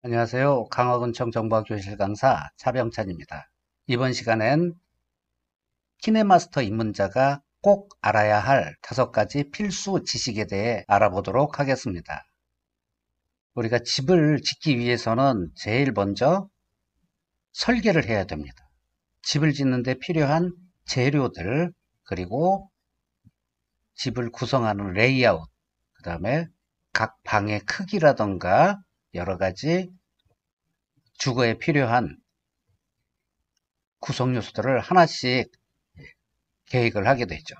안녕하세요. 강화군청 정보학교실 강사 차병찬입니다. 이번 시간엔 키네마스터 입문자가 꼭 알아야 할 5가지 필수 지식에 대해 알아보도록 하겠습니다. 우리가 집을 짓기 위해서는 제일 먼저 설계를 해야 됩니다. 집을 짓는데 필요한 재료들, 그리고 집을 구성하는 레이아웃, 그 다음에 각 방의 크기라던가 여러 가지 주거에 필요한 구성 요소들을 하나씩 계획을 하게 되죠.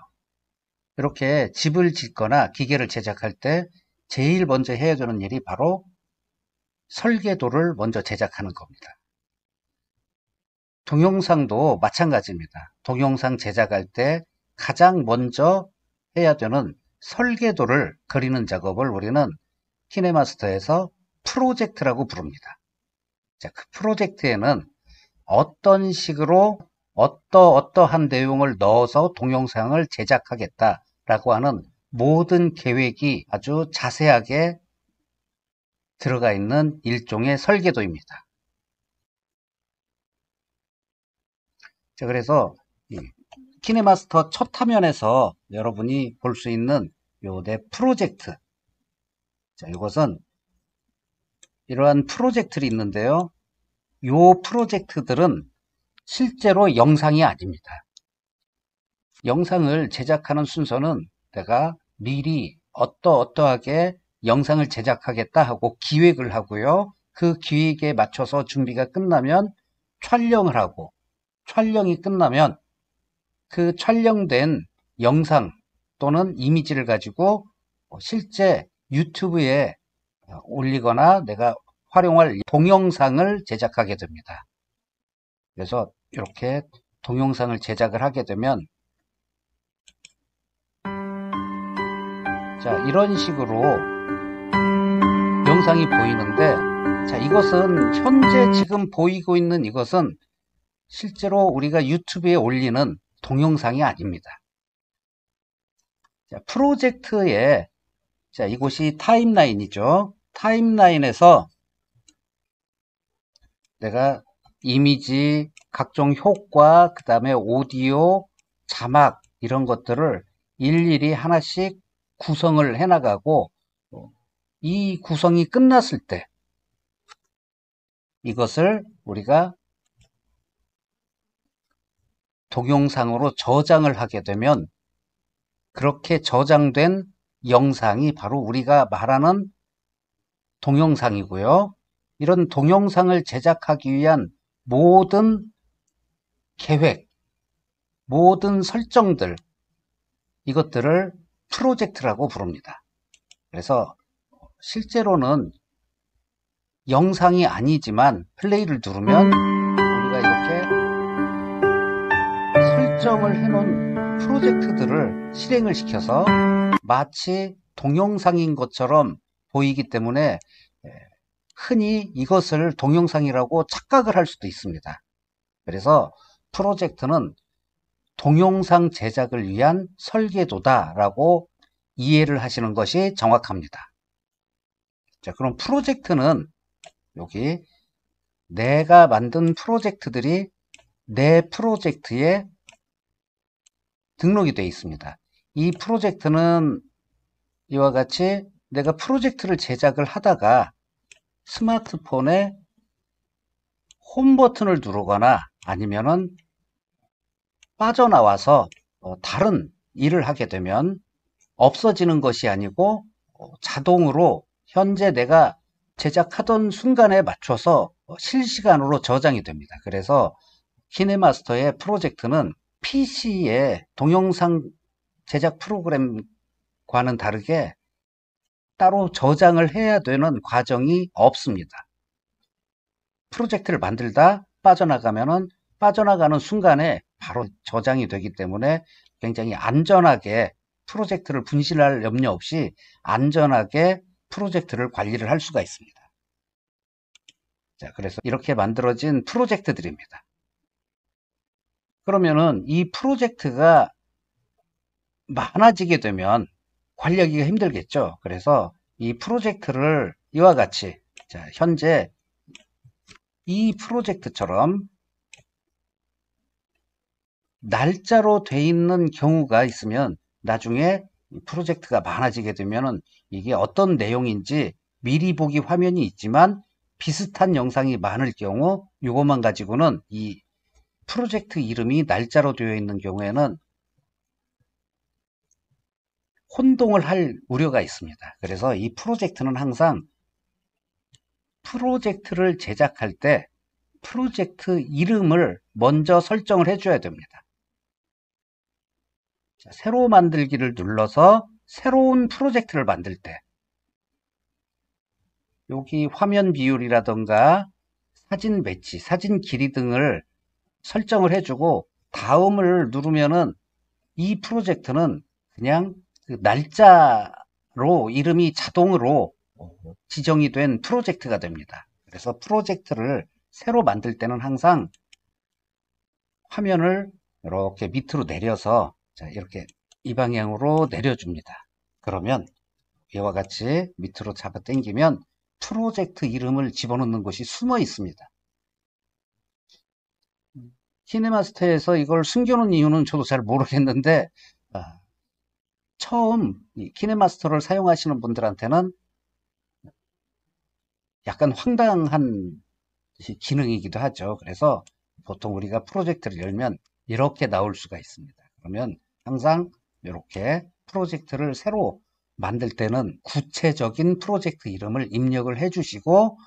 이렇게 집을 짓거나 기계를 제작할 때 제일 먼저 해야 되는 일이 바로 설계도를 먼저 제작하는 겁니다. 동영상도 마찬가지입니다. 동영상 제작할 때 가장 먼저 해야 되는 설계도를 그리는 작업을 우리는 키네마스터에서 프로젝트라고 부릅니다. 자, 그 프로젝트에는 어떤 식으로 어떠한 내용을 넣어서 동영상을 제작하겠다라고 하는 모든 계획이 아주 자세하게 들어가 있는 일종의 설계도입니다. 자, 그래서 키네마스터 첫 화면에서 여러분이 볼 수 있는 요 내 프로젝트. 자, 이것은 이러한 프로젝트들이 있는데요. 요 프로젝트들은 실제로 영상이 아닙니다. 영상을 제작하는 순서는 내가 미리 어떠하게 영상을 제작하겠다 하고 기획을 하고요. 그 기획에 맞춰서 준비가 끝나면 촬영을 하고, 촬영이 끝나면 그 촬영된 영상 또는 이미지를 가지고 실제 유튜브에 올리거나 내가 활용할 동영상을 제작하게 됩니다. 그래서 이렇게 동영상을 제작을 하게 되면 자, 이런 식으로 영상이 보이는데, 자, 이것은 현재 지금 보이고 있는 이것은 실제로 우리가 유튜브에 올리는 동영상이 아닙니다. 자, 프로젝트에, 자, 이곳이 타임라인이죠. 타임라인에서 내가 이미지, 각종 효과, 그 다음에 오디오, 자막 이런 것들을 일일이 하나씩 구성을 해나가고, 이 구성이 끝났을 때 이것을 우리가 동영상으로 저장을 하게 되면 그렇게 저장된 영상이 바로 우리가 말하는 동영상이고요. 이런 동영상을 제작하기 위한 모든 계획, 모든 설정들, 이것들을 프로젝트라고 부릅니다. 그래서 실제로는 영상이 아니지만 플레이를 누르면 우리가 이렇게 설정을 해놓은 프로젝트들을 실행을 시켜서 마치 동영상인 것처럼 보이기 때문에 흔히 이것을 동영상이라고 착각을 할 수도 있습니다. 그래서 프로젝트는 동영상 제작을 위한 설계도다라고 이해를 하시는 것이 정확합니다. 자, 그럼 프로젝트는 여기 내가 만든 프로젝트들이 내 프로젝트에 등록이 되어 있습니다. 이 프로젝트는 이와 같이 내가 프로젝트를 제작을 하다가 스마트폰에 홈 버튼을 누르거나 아니면은 빠져나와서 다른 일을 하게 되면 없어지는 것이 아니고 자동으로 현재 내가 제작하던 순간에 맞춰서 실시간으로 저장이 됩니다. 그래서 키네마스터의 프로젝트는 PC의 동영상 제작 프로그램과는 다르게 따로 저장을 해야 되는 과정이 없습니다. 프로젝트를 만들다 빠져나가면은 빠져나가는 순간에 바로 저장이 되기 때문에 굉장히 안전하게 프로젝트를 분실할 염려 없이 안전하게 프로젝트를 관리를 할 수가 있습니다. 자, 그래서 이렇게 만들어진 프로젝트들입니다. 그러면은 이 프로젝트가 많아지게 되면 관리하기가 힘들겠죠. 그래서 이 프로젝트를 이와 같이 자, 현재 이 프로젝트처럼 날짜로 돼 있는 경우가 있으면 나중에 프로젝트가 많아지게 되면은 이게 어떤 내용인지 미리 보기 화면이 있지만 비슷한 영상이 많을 경우 이것만 가지고는 이 프로젝트 이름이 날짜로 되어 있는 경우에는 혼동을 할 우려가 있습니다. 그래서 이 프로젝트는 항상 프로젝트를 제작할 때 프로젝트 이름을 먼저 설정을 해줘야 됩니다. 자, 새로 만들기를 눌러서 새로운 프로젝트를 만들 때 여기 화면 비율이라던가 사진 배치, 사진 길이 등을 설정을 해주고 다음을 누르면은 이 프로젝트는 그냥 그 날짜로 이름이 자동으로 지정이 된 프로젝트가 됩니다. 그래서 프로젝트를 새로 만들 때는 항상 화면을 이렇게 밑으로 내려서 자, 이렇게 이 방향으로 내려줍니다. 그러면 이와 같이 밑으로 잡아 당기면 프로젝트 이름을 집어넣는 곳이 숨어 있습니다. 키네마스터에서 이걸 숨겨놓은 이유는 저도 잘 모르겠는데 처음 키네마스터를 사용하시는 분들한테는 약간 황당한 기능이기도 하죠. 그래서 보통 우리가 프로젝트를 열면 이렇게 나올 수가 있습니다. 그러면 항상 이렇게 프로젝트를 새로 만들 때는 구체적인 프로젝트 이름을 입력을 해 주시고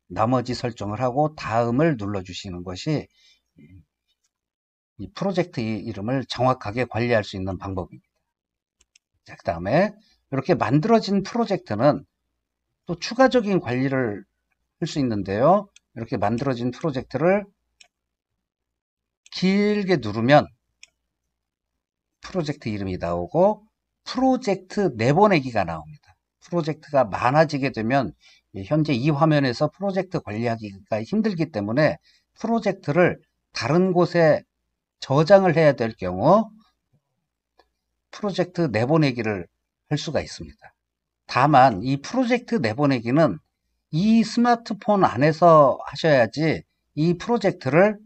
나머지 설정을 하고 다음을 눌러 주시는 것이 이 프로젝트 이름을 정확하게 관리할 수 있는 방법입니다. 자, 그 다음에 이렇게 만들어진 프로젝트는 또 추가적인 관리를 할 수 있는데요. 이렇게 만들어진 프로젝트를 길게 누르면 프로젝트 이름이 나오고 프로젝트 내보내기가 나옵니다. 프로젝트가 많아지게 되면 현재 이 화면에서 프로젝트 관리하기가 힘들기 때문에 프로젝트를 다른 곳에 저장을 해야 될 경우 프로젝트 내보내기를 할 수가 있습니다. 다만 이 프로젝트 내보내기는 이 스마트폰 안에서 하셔야지 이 프로젝트를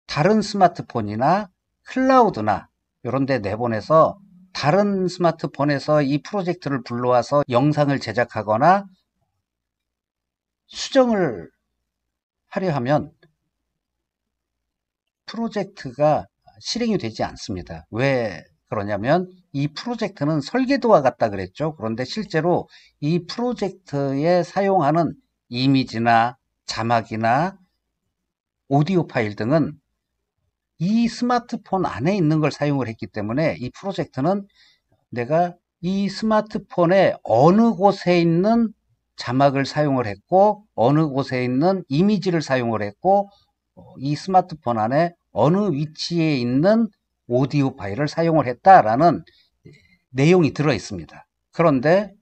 다른 스마트폰이나 클라우드나 이런 데 내보내서 다른 스마트폰에서 이 프로젝트를 불러와서 영상을 제작하거나 수정을 하려 하면 프로젝트가 실행이 되지 않습니다. 왜 그러냐면 이 프로젝트는 설계도와 같다 그랬죠. 그런데 실제로 이 프로젝트에 사용하는 이미지나 자막이나 오디오 파일 등은 이 스마트폰 안에 있는 걸 사용을 했기 때문에 이 프로젝트는 내가 이 스마트폰의 어느 곳에 있는 자막을 사용을 했고 어느 곳에 있는 이미지를 사용을 했고 이 스마트폰 안에 어느 위치에 있는 오디오 파일을 사용을 했다라는 내용이 들어 있습니다. 그런데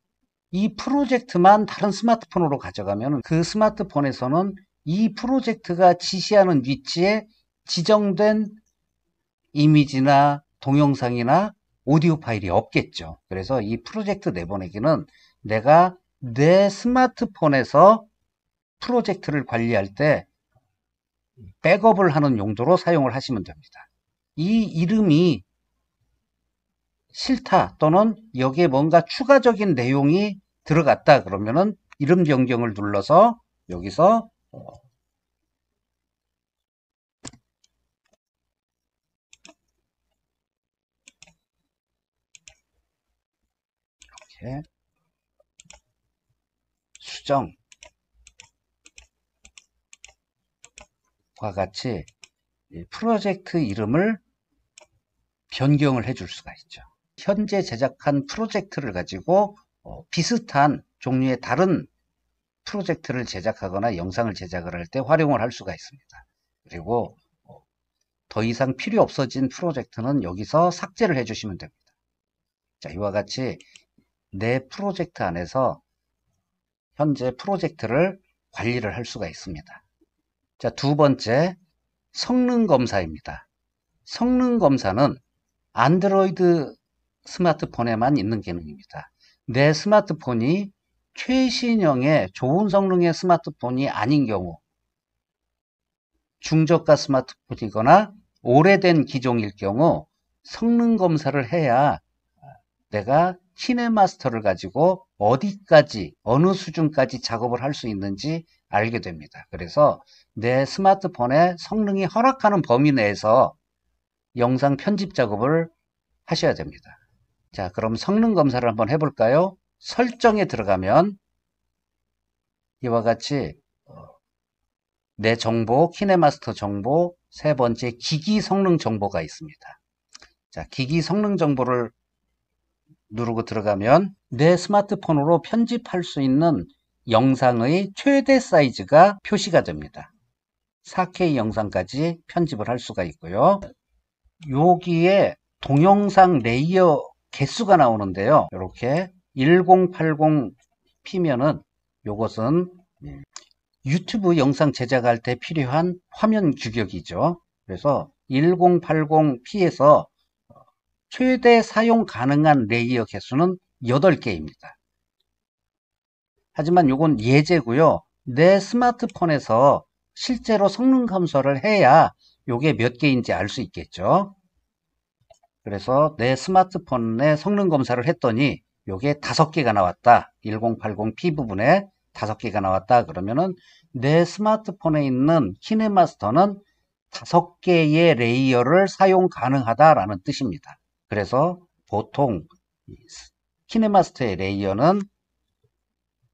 이 프로젝트만 다른 스마트폰으로 가져가면 그 스마트폰에서는 이 프로젝트가 지시하는 위치에 지정된 이미지나 동영상이나 오디오 파일이 없겠죠. 그래서 이 프로젝트 내보내기는 내가 내 스마트폰에서 프로젝트를 관리할 때 백업을 하는 용도로 사용을 하시면 됩니다. 이 이름이 싫다 또는 여기에 뭔가 추가적인 내용이 들어갔다 그러면은 이름 변경을 눌러서 여기서 이렇게 수정과 같이 프로젝트 이름을 변경을 해줄 수가 있죠. 현재 제작한 프로젝트를 가지고 비슷한 종류의 다른 프로젝트를 제작하거나 영상을 제작을 할 때 활용을 할 수가 있습니다. 그리고 더 이상 필요 없어진 프로젝트는 여기서 삭제를 해주시면 됩니다. 자, 이와 같이 내 프로젝트 안에서 현재 프로젝트를 관리를 할 수가 있습니다. 자, 두 번째, 성능 검사입니다. 성능 검사는 안드로이드 스마트폰에만 있는 기능입니다. 내 스마트폰이 최신형의 좋은 성능의 스마트폰이 아닌 경우, 중저가 스마트폰이거나 오래된 기종일 경우 성능 검사를 해야 내가 키네마스터를 가지고 어디까지, 어느 수준까지 작업을 할 수 있는지 알게 됩니다. 그래서 내 스마트폰의 성능이 허락하는 범위 내에서 영상 편집 작업을 하셔야 됩니다. 자, 그럼 성능 검사를 한번 해볼까요? 설정에 들어가면 이와 같이 내 정보, 키네마스터 정보, 세 번째 기기 성능 정보가 있습니다. 자, 기기 성능 정보를 누르고 들어가면 내 스마트폰으로 편집할 수 있는 영상의 최대 사이즈가 표시가 됩니다. 4K 영상까지 편집을 할 수가 있고요. 여기에 동영상 레이어 개수가 나오는데요. 이렇게 1080p면은 요것은 유튜브 영상 제작할 때 필요한 화면 규격이죠. 그래서 1080p에서 최대 사용 가능한 레이어 개수는 8개입니다. 하지만 이건 예제고요. 내 스마트폰에서 실제로 성능 검사를 해야 이게 몇 개인지 알 수 있겠죠. 그래서 내 스마트폰의 성능 검사를 했더니 이게 5개가 나왔다. 1080p 부분에 5개가 나왔다. 그러면은 내 스마트폰에 있는 키네마스터는 5개의 레이어를 사용 가능하다라는 뜻입니다. 그래서 보통 키네마스터의 레이어는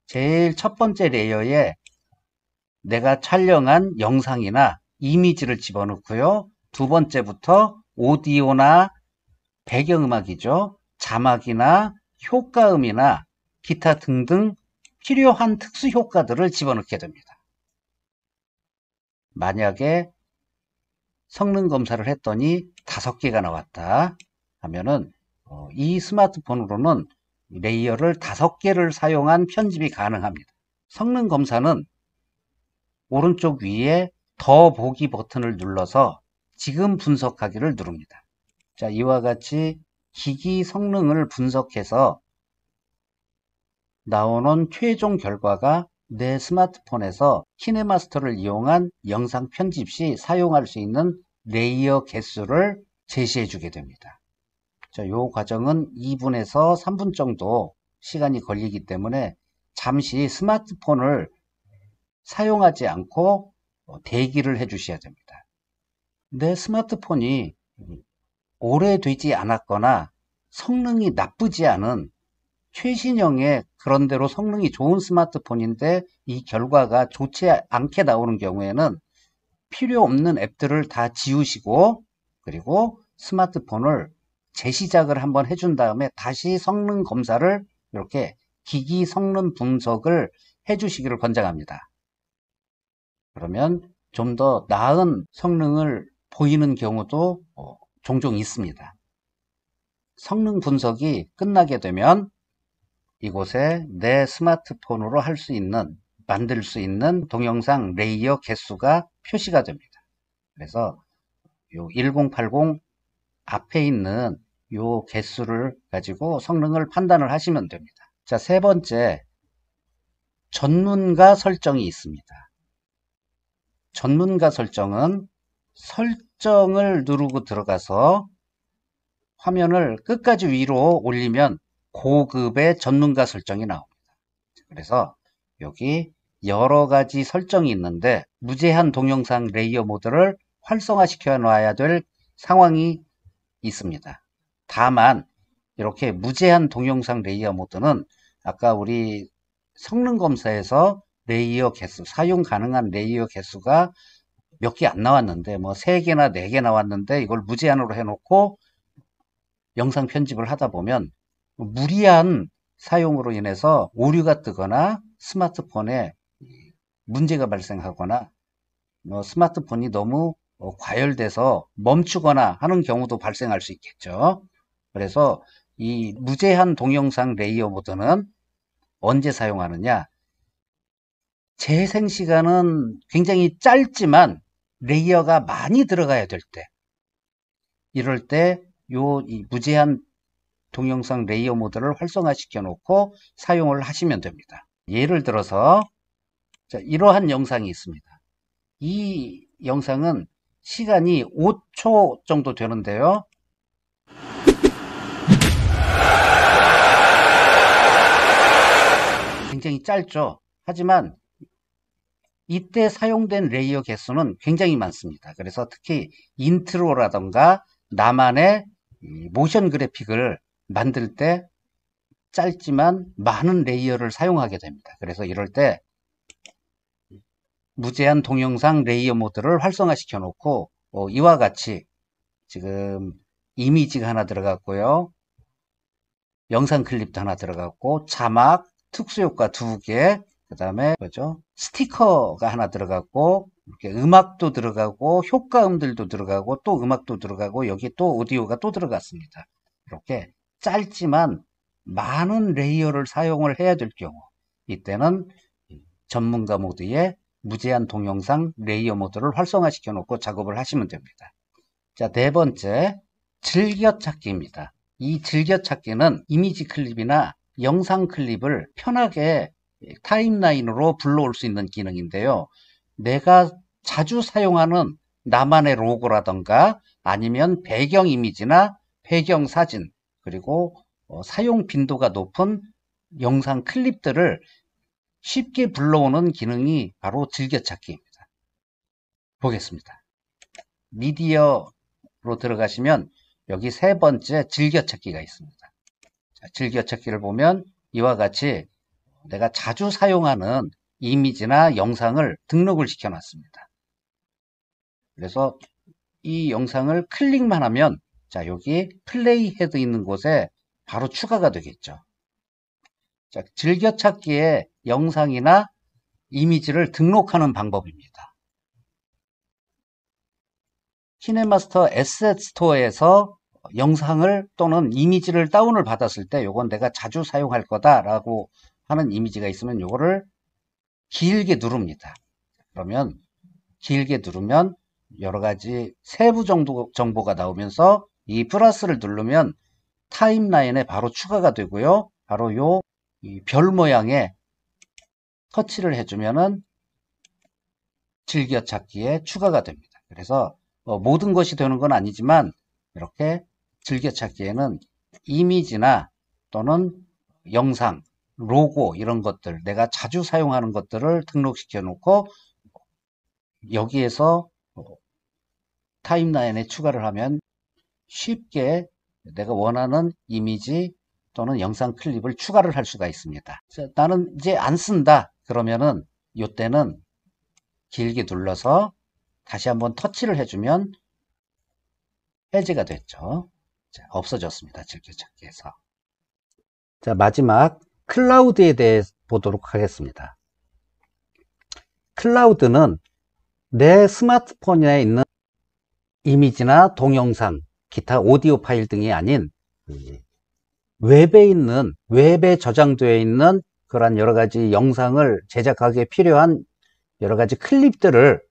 제일 첫 번째 레이어에 내가 촬영한 영상이나 이미지를 집어넣고요. 두 번째부터 오디오나 배경음악이죠. 자막이나 효과음이나 기타 등등 필요한 특수 효과들을 집어넣게 됩니다. 만약에 성능 검사를 했더니 5개가 나왔다 하면은 이 스마트폰으로는 레이어를 5개를 사용한 편집이 가능합니다. 성능 검사는 오른쪽 위에 더 보기 버튼을 눌러서 지금 분석하기를 누릅니다. 자, 이와 같이 기기 성능을 분석해서 나오는 최종 결과가 내 스마트폰에서 키네마스터를 이용한 영상 편집 시 사용할 수 있는 레이어 개수를 제시해 주게 됩니다. 자, 이 과정은 2분에서 3분 정도 시간이 걸리기 때문에 잠시 스마트폰을 사용하지 않고 대기를 해 주셔야 됩니다. 내 스마트폰이 오래되지 않았거나 성능이 나쁘지 않은 최신형의 그런대로 성능이 좋은 스마트폰인데 이 결과가 좋지 않게 나오는 경우에는 필요 없는 앱들을 다 지우시고 그리고 스마트폰을 재시작을 한번 해준 다음에 다시 성능 검사를 이렇게 기기 성능 분석을 해주시기를 권장합니다. 그러면 좀 더 나은 성능을 보이는 경우도 종종 있습니다. 성능 분석이 끝나게 되면 이곳에 내 스마트폰으로 할 수 있는, 만들 수 있는 동영상 레이어 개수가 표시가 됩니다. 그래서 요 1080 앞에 있는 요 개수를 가지고 성능을 판단을 하시면 됩니다. 자, 세 번째, 전문가 설정이 있습니다. 전문가 설정은 설정을 누르고 들어가서 화면을 끝까지 위로 올리면 고급의 전문가 설정이 나옵니다. 그래서 여기 여러 가지 설정이 있는데 무제한 동영상 레이어 모드를 활성화시켜 놔야 될 상황이 있습니다. 다만 이렇게 무제한 동영상 레이어 모드는 아까 우리 성능 검사에서 레이어 개수, 사용 가능한 레이어 개수가 몇 개 안 나왔는데 뭐 3개나 4개 나왔는데 이걸 무제한으로 해놓고 영상 편집을 하다 보면 무리한 사용으로 인해서 오류가 뜨거나 스마트폰에 문제가 발생하거나 스마트폰이 너무 과열돼서 멈추거나 하는 경우도 발생할 수 있겠죠. 그래서 이 무제한 동영상 레이어 모드는 언제 사용하느냐? 재생 시간은 굉장히 짧지만 레이어가 많이 들어가야 될 때, 이럴 때 이 무제한 동영상 레이어 모드를 활성화시켜 놓고 사용을 하시면 됩니다. 예를 들어서 자, 이러한 영상이 있습니다. 이 영상은 시간이 5초 정도 되는데요. 굉장히 짧죠. 하지만 이때 사용된 레이어 개수는 굉장히 많습니다. 그래서 특히 인트로라던가 나만의 모션 그래픽을 만들 때 짧지만 많은 레이어를 사용하게 됩니다. 그래서 이럴 때 무제한 동영상 레이어 모드를 활성화시켜 놓고 이와 같이 지금 이미지가 하나 들어갔고요. 영상 클립도 하나 들어갔고 자막, 특수효과 2개, 그 다음에 뭐죠? 스티커가 하나 들어갔고 이렇게 음악도 들어가고 효과음들도 들어가고 또 음악도 들어가고 여기 또 오디오가 또 들어갔습니다. 이렇게 짧지만 많은 레이어를 사용을 해야 될 경우 이때는 전문가 모드의 무제한 동영상 레이어 모드를 활성화시켜 놓고 작업을 하시면 됩니다. 자, 네 번째 즐겨찾기입니다. 이 즐겨찾기는 이미지 클립이나 영상 클립을 편하게 타임라인으로 불러올 수 있는 기능인데요. 내가 자주 사용하는 나만의 로고라던가 아니면 배경 이미지나 배경 사진 그리고 사용 빈도가 높은 영상 클립들을 쉽게 불러오는 기능이 바로 즐겨찾기입니다. 보겠습니다. 미디어로 들어가시면 여기 세 번째 즐겨찾기가 있습니다. 자, 즐겨찾기를 보면 이와 같이 내가 자주 사용하는 이미지나 영상을 등록을 시켜 놨습니다. 그래서 이 영상을 클릭만 하면 자, 여기 플레이 헤드 있는 곳에 바로 추가가 되겠죠. 자, 즐겨찾기에 영상이나 이미지를 등록하는 방법입니다. 키네마스터 에셋 스토어에서 영상을 또는 이미지를 다운을 받았을 때 이건 내가 자주 사용할 거다라고 하는 이미지가 있으면 이거를 길게 누릅니다. 그러면 길게 누르면 여러 가지 세부 정보가 나오면서 이 플러스를 누르면 타임라인에 바로 추가가 되고요. 바로 요 별 모양에 터치를 해주면은 즐겨찾기에 추가가 됩니다. 그래서 모든 것이 되는 건 아니지만 이렇게 즐겨찾기에는 이미지나 또는 영상, 로고 이런 것들 내가 자주 사용하는 것들을 등록시켜 놓고 여기에서 타임라인에 추가를 하면 쉽게 내가 원하는 이미지 또는 영상 클립을 추가를 할 수가 있습니다. 자, 나는 이제 안 쓴다 그러면은 이때는 길게 눌러서 다시 한번 터치를 해주면 해제가 됐죠. 자, 없어졌습니다. 즐겨찾기에서. 자, 마지막 클라우드에 대해 보도록 하겠습니다. 클라우드는 내 스마트폰에 있는 이미지나 동영상, 기타 오디오 파일 등이 아닌 웹에 저장되어 있는 그런 여러 가지 영상을 제작하기에 필요한 여러 가지 클립들을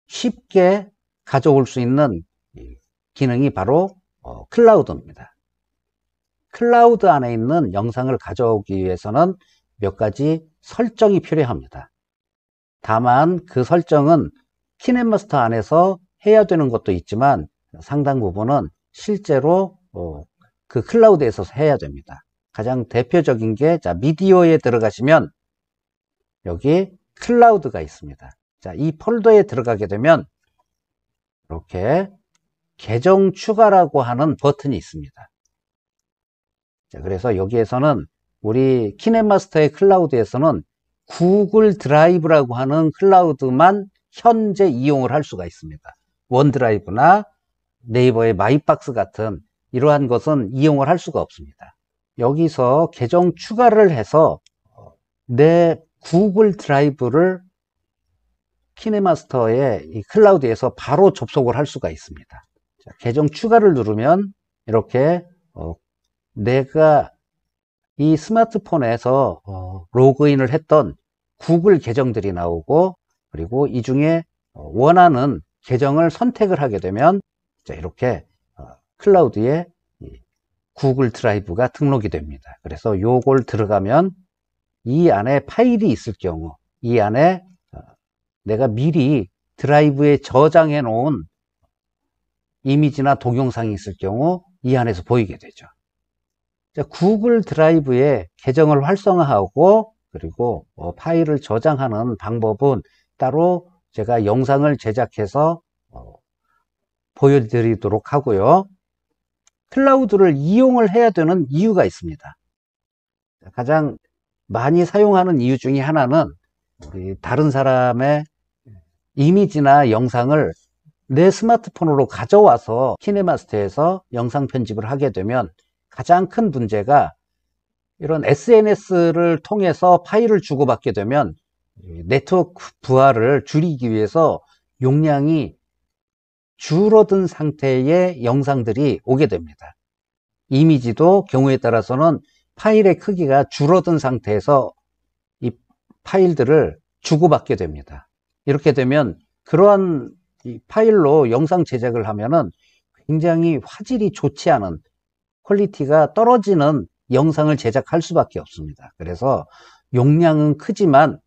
쉽게 가져올 수 있는 기능이 바로 클라우드입니다. 클라우드 안에 있는 영상을 가져오기 위해서는 몇 가지 설정이 필요합니다. 다만 그 설정은 키네마스터 안에서 해야 되는 것도 있지만 상당 부분은 실제로 그 클라우드에서 해야 됩니다. 가장 대표적인 게 자, 미디어에 들어가시면 여기 클라우드가 있습니다. 자, 이 폴더에 들어가게 되면 이렇게 계정 추가라고 하는 버튼이 있습니다. 자, 그래서 여기에서는 우리 키네마스터의 클라우드에서는 구글 드라이브라고 하는 클라우드만 현재 이용을 할 수가 있습니다. 원드라이브나 네이버의 마이박스 같은 이러한 것은 이용을 할 수가 없습니다. 여기서 계정 추가를 해서 내 구글 드라이브를 키네마스터의 이 클라우드에서 바로 접속을 할 수가 있습니다. 자, 계정 추가를 누르면 이렇게 내가 이 스마트폰에서 로그인을 했던 구글 계정들이 나오고 그리고 이 중에 원하는 계정을 선택을 하게 되면 자, 이렇게 클라우드에 구글 드라이브가 등록이 됩니다. 그래서 요걸 들어가면 이 안에 파일이 있을 경우, 이 안에 내가 미리 드라이브에 저장해 놓은 이미지나 동영상이 있을 경우 이 안에서 보이게 되죠. 구글 드라이브에 계정을 활성화하고 그리고 파일을 저장하는 방법은 따로 제가 영상을 제작해서 보여드리도록 하고요. 클라우드를 이용을 해야 되는 이유가 있습니다. 가장 많이 사용하는 이유 중에 하나는 다른 사람의 이미지나 영상을 내 스마트폰으로 가져와서 키네마스터에서 영상 편집을 하게 되면 가장 큰 문제가 이런 SNS를 통해서 파일을 주고받게 되면 네트워크 부하를 줄이기 위해서 용량이 줄어든 상태의 영상들이 오게 됩니다. 이미지도 경우에 따라서는 파일의 크기가 줄어든 상태에서 이 파일들을 주고받게 됩니다. 이렇게 되면 그러한 파일로 영상 제작을 하면은 굉장히 화질이 좋지 않은 퀄리티가 떨어지는 영상을 제작할 수밖에 없습니다. 그래서 용량은 크지만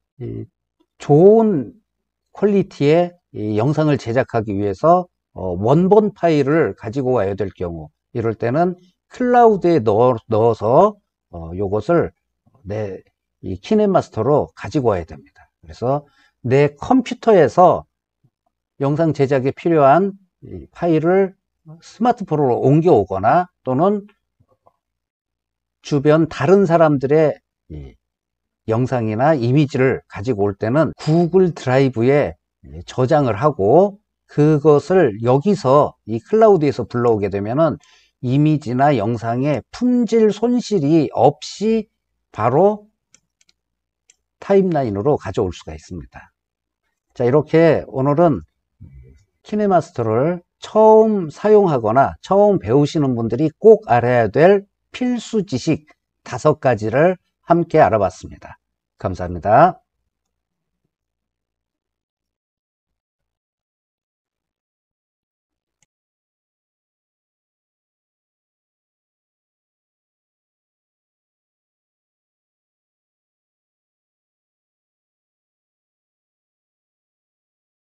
좋은 퀄리티의 영상을 제작하기 위해서 원본 파일을 가지고 와야 될 경우, 이럴 때는 클라우드에 넣어서 요것을 내 키네마스터로 가지고 와야 됩니다. 그래서 내 컴퓨터에서 영상 제작에 필요한 파일을 스마트폰으로 옮겨오거나 또는 주변 다른 사람들의 영상이나 이미지를 가지고 올 때는 구글 드라이브에 저장을 하고 그것을 여기서 이 클라우드에서 불러오게 되면은 이미지나 영상의 품질 손실이 없이 바로 타임라인으로 가져올 수가 있습니다. 자, 이렇게 오늘은 키네마스터를 처음 사용하거나 처음 배우시는 분들이 꼭 알아야 될 필수 지식 5가지를 함께 알아봤습니다. 감사합니다.